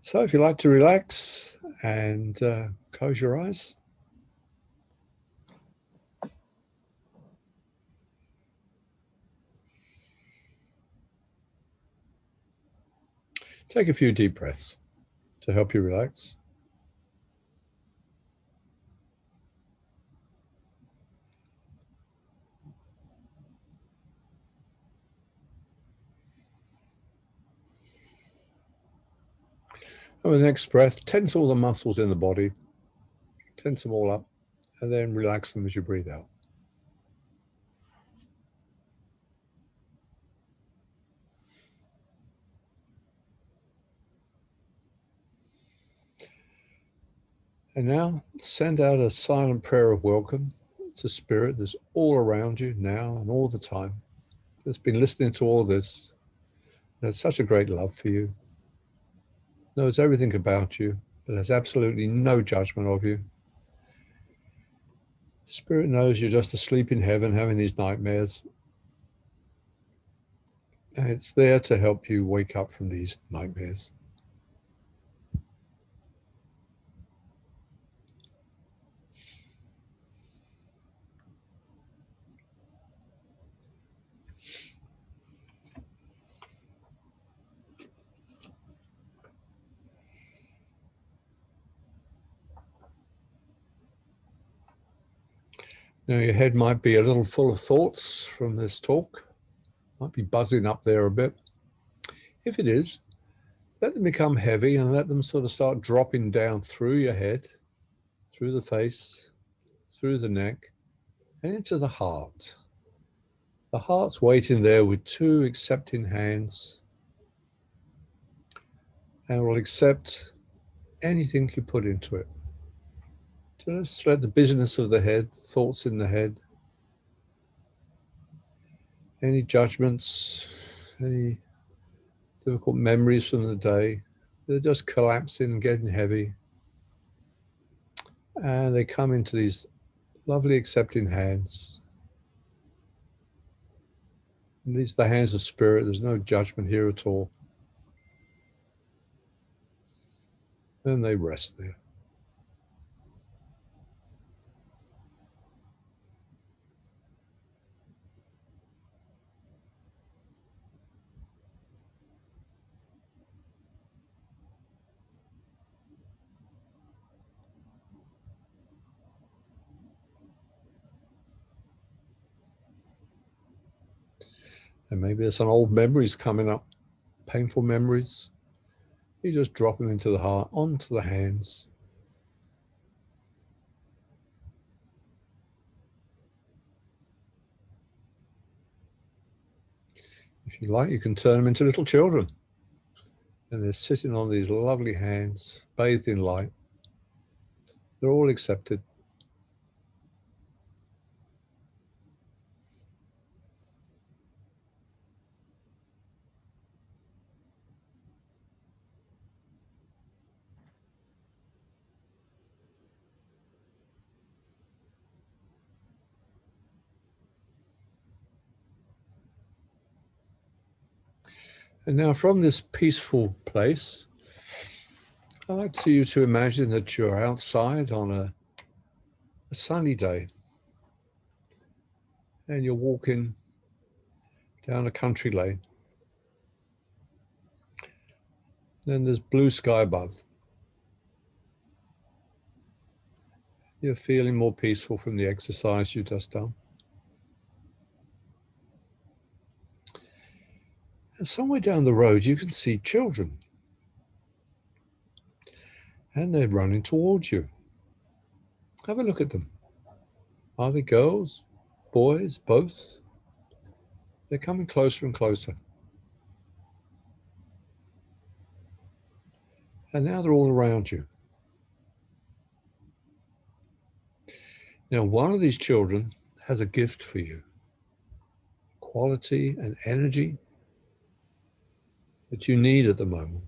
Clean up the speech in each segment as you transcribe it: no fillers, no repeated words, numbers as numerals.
So if you like to relax and close your eyes. Take a few deep breaths to help you relax. And with the next breath, tense all the muscles in the body, tense them all up, and then relax them as you breathe out. And now send out a silent prayer of welcome to Spirit that's all around you now and all the time. That's been listening to all this. There's such a great love for you. Knows everything about you, but has absolutely no judgment of you. Spirit knows you're just asleep in heaven having these nightmares. And it's there to help you wake up from these nightmares. Now your head might be a little full of thoughts from this talk, might be buzzing up there a bit. If it is, let them become heavy and let them sort of start dropping down through your head, through the face, through the neck, and into the heart. The heart's waiting there with two accepting hands and will accept anything you put into it. Just let the business of the head, thoughts in the head, any judgments, any difficult memories from the day, they're just collapsing and getting heavy. And they come into these lovely accepting hands. And these are the hands of Spirit. There's no judgment here at all. And they rest there. And maybe there's some old memories coming up, painful memories. You just drop them into the heart, onto the hands. If you like, you can turn them into little children. And they're sitting on these lovely hands, bathed in light. They're all accepted. And now from this peaceful place, I'd like you to imagine that you're outside on a sunny day and you're walking down a country lane. Then there's blue sky above. You're feeling more peaceful from the exercise you've just done. And somewhere down the road, you can see children. And they're running towards you. Have a look at them. Are they girls, boys, both? They're coming closer and closer. And now they're all around you. Now, one of these children has a gift for you. Quality and energy that you need at the moment.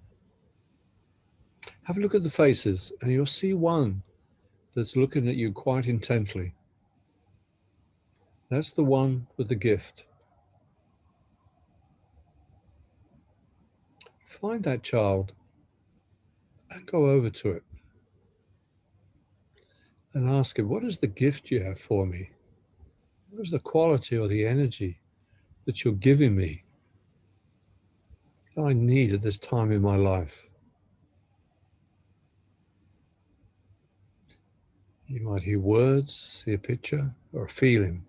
Have a look at the faces and you'll see one that's looking at you quite intently. That's the one with the gift. Find that child and go over to it and ask it, what is the gift you have for me? What is the quality or the energy that you're giving me that I need at this time in my life? You might hear words, see a picture, or a feeling.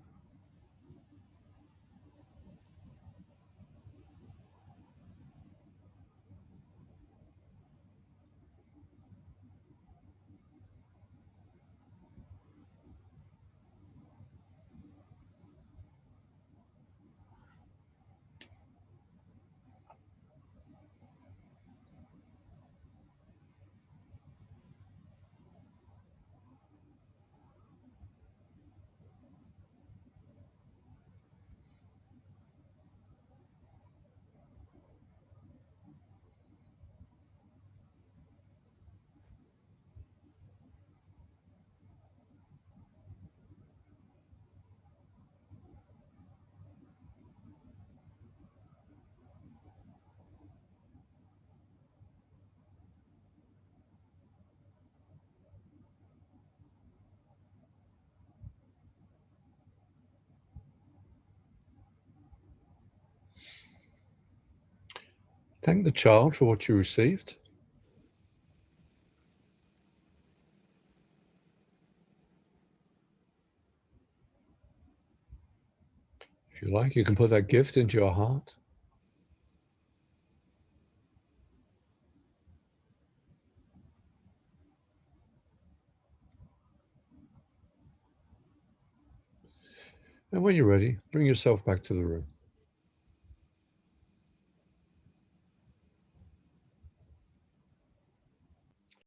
Thank the child for what you received. If you like, you can put that gift into your heart. And when you're ready, bring yourself back to the room.